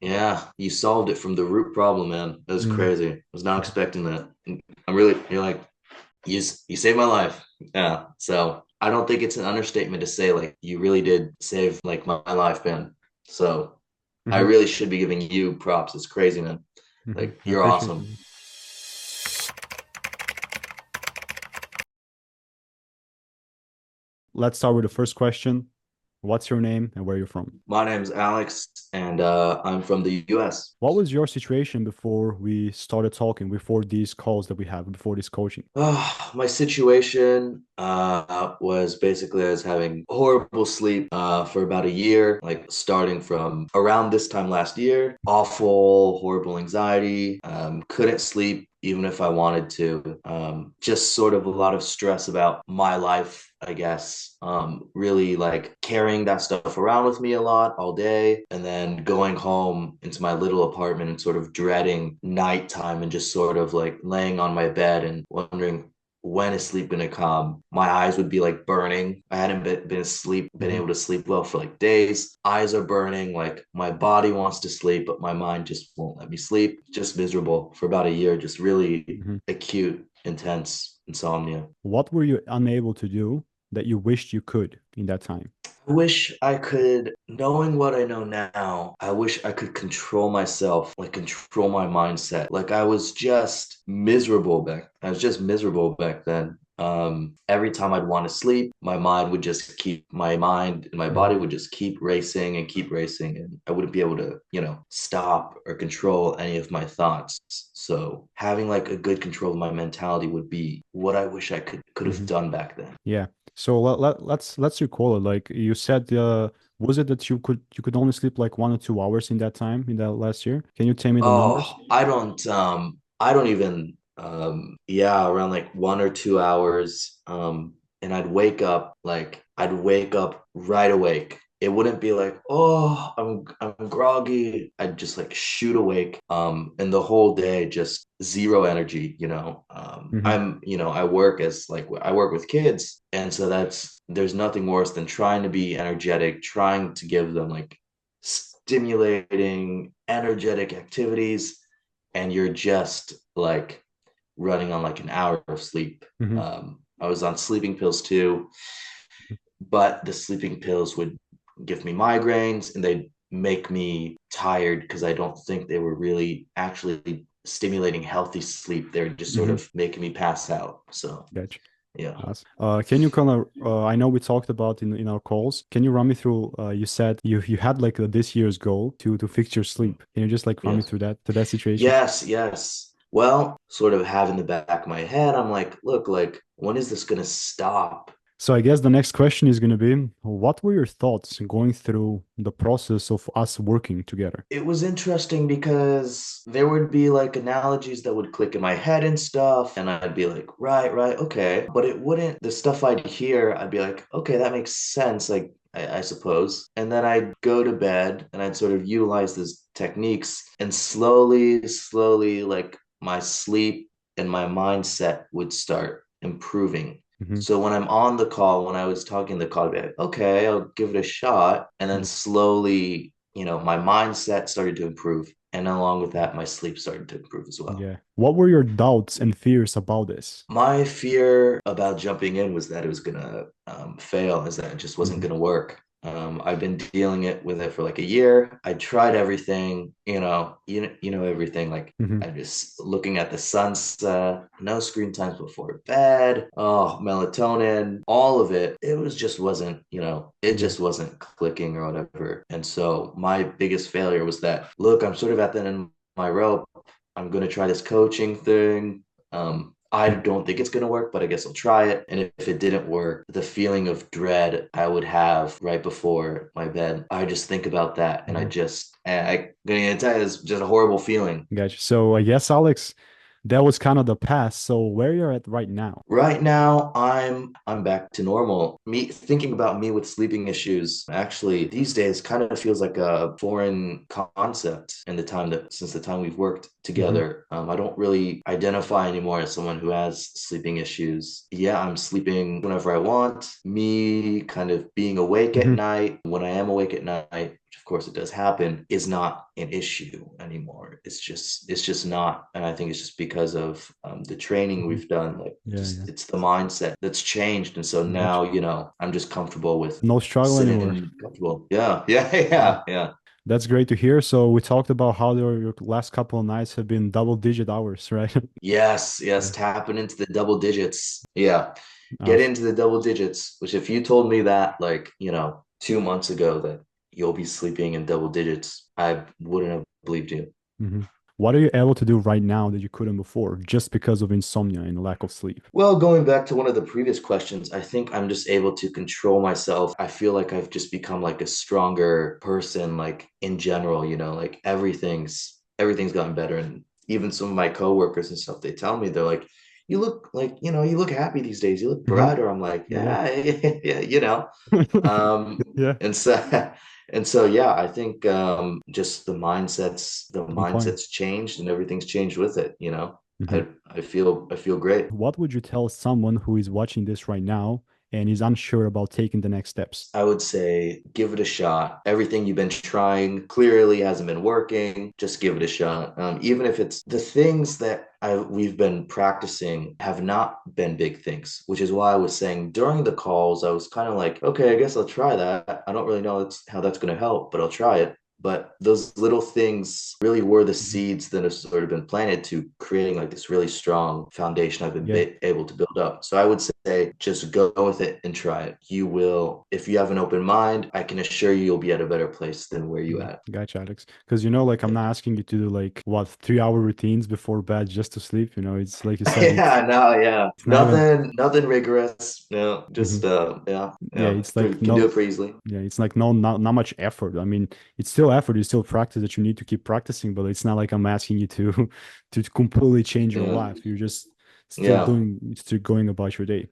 Yeah, you solved it from the root problem, man. That was Mm, crazy. I was not yeah. expecting that. You're like, you saved my life. Yeah. So I don't think it's an understatement to say like you really did save like my life, man. So I Hmm. really should be giving you props. It's crazy, man. Hmm. Like I you're appreciate awesome. it. Let's start with the first question. What's your name and where you're from? My name's Alex, and I'm from the US. What was your situation before we started talking, before these calls that we have, before this coaching? My situation was basically I was having horrible sleep for about a year, like starting from around this time last year. Awful, horrible anxiety. Couldn't sleep even if I wanted to. Just sort of a lot of stress about my life, I guess. Really like carrying that stuff around with me a lot all day, and then going home into my little apartment and sort of dreading nighttime and just sort of like laying on my bed and wondering when is sleep gonna come. My eyes would be like burning. I hadn't been Hmm. able to sleep well for like days. Eyes are burning, like my body wants to sleep, but my mind just won't let me sleep. Just miserable for about a year, just really Hmm. acute, intense insomnia. What were you unable to do that you wished you could in that time? I wish I could, knowing what I know now, I wish I could control myself, like control my mindset. Like I was just miserable back. I was just miserable back then. Every time I'd want to sleep, my mind and my Hmm. body would just keep racing, and I wouldn't be able to, stop or control any of my thoughts. So having like a good control of my mentality would be what I wish I could have Hmm. done back then. Yeah. So let's recall it. Like you said, was it that you could only sleep like 1 or 2 hours in that time in that last year? Can you tell me the numbers? Oh, I don't even yeah, around like 1 or 2 hours. And I'd wake up right awake. It wouldn't be like, oh, I'm groggy. I'd just like shoot awake. And the whole day just zero energy, you know. Hmm. I work with kids, and so there's nothing worse than trying to be energetic, trying to give them like stimulating, energetic activities, and you're just like running on like an hour of sleep. Hmm. I was on sleeping pills too, but the sleeping pills would give me migraines and they'd make me tired because I don't think they were really actually stimulating healthy sleep. They're just sort Hmm. of making me pass out. So, Gotcha. yeah. Awesome. Can you kind of, I know we talked about in our calls. Can you run me through, you said you had like this year's goal to fix your sleep. Can you just like run me Yes. through that situation? Yes. Well, sort of have in the back of my head, I'm like, look, like, when is this going to stop? So I guess the next question is going to be, what were your thoughts going through the process of us working together? It was interesting because there would be like analogies that would click in my head and stuff, and I'd be like, right, okay. But it wouldn't, the stuff I'd hear, I'd be like, okay, that makes sense, like, I suppose. And then I'd go to bed and I'd sort of utilize these techniques, and slowly, like my sleep and my mindset would start improving. Hmm. So when I'm on the call, when I was talking the call, I'd be like, okay, I'll give it a shot. And then slowly, my mindset started to improve. And along with that, my sleep started to improve as well. Yeah. What were your doubts and fears about this? My fear about jumping in was that it was gonna fail, is that it just wasn't Hmm. gonna work. I've been dealing with it for like a year. I tried everything, everything. Like Hmm. I just looking at the sunset, no screen times before bed, oh, melatonin, all of it. It was just wasn't, it Yeah. just wasn't clicking or whatever. And so my biggest failure was that, look, I'm sort of at the end of my rope. I'm gonna try this coaching thing. I don't think it's going to work, but I guess I'll try it. And if it didn't work, the feeling of dread I would have right before my bed, I just think about that. And Hmm. I'm going to tell you, it's just a horrible feeling. Gotcha. So I guess, Alex, that was kind of the past. So where you're at right now? Right now, I'm back to normal. Me thinking about me with sleeping issues actually these days kind of feels like a foreign concept in the time that since the time we've worked Hmm. together. I don't really identify anymore as someone who has sleeping issues. Yeah, I'm sleeping whenever I want. Me kind of being awake at Hmm. night when I am awake at night, which which of course it does happen, is not an issue anymore. It's just not, and I think it's just because of the training Mhm. we've done. Like Yeah, just yeah. it's the mindset that's changed, and so now Gotcha. I'm just comfortable with No struggle sitting anymore. and comfortable. Yeah, yeah, Yeah. yeah. That's great to hear. So we talked about how your last couple of nights have been double-digit hours, right? Yes, Yeah. yes, tapping into the double digits. Yeah, Uh, get into the double digits, which if you told me that, like, 2 months ago that you'll be sleeping in double digits, I wouldn't have believed you. mhm. What are you able to do right now that you couldn't before, just because of insomnia and lack of sleep? Well, going back to one of the previous questions, I think I'm just able to control myself. I feel like I've just become like a stronger person, like in general, like everything's gotten better. And even some of my coworkers and stuff, they tell me they're like, you look like, you look happy these days. You look Hmm. brighter. I'm like, Yeah. yeah, yeah. Um, Yeah. and so and so yeah, I think just the On point. mindset's changed and everything's changed with it. Mhm. I feel great. What would you tell someone who is watching this right now and is unsure about taking the next steps? I would say give it a shot. Everything you've been trying clearly hasn't been working. Just give it a shot. Even if it's the things that we've been practicing have not been big things, which is why I was saying during the calls, I was kind of like, okay, I guess I'll try that. I don't really know how that's going to help, but I'll try it. But those little things really were the Mhm. seeds that have sort of been planted to creating like this really strong foundation I've been Yeah. able to build up. So I would say just go with it and try it. You will, if you have an open mind, I can assure you you'll be at a better place than where you Mhm. at. Gotcha, Alex. Because like I'm not asking you to do like what 3 hour routines before bed just to sleep. It's like you said, Yeah, no, yeah. it's not even. Nothing rigorous. No, Mhm. just yeah, Yeah, yeah. it's like Can do no. it pretty easily. Yeah, it's like no, not much effort. I mean, it's still effort. It's still practice that you need to keep practicing, but it's not like I'm asking you to to completely change your Yeah. life. You're just Yeah. still going about your day.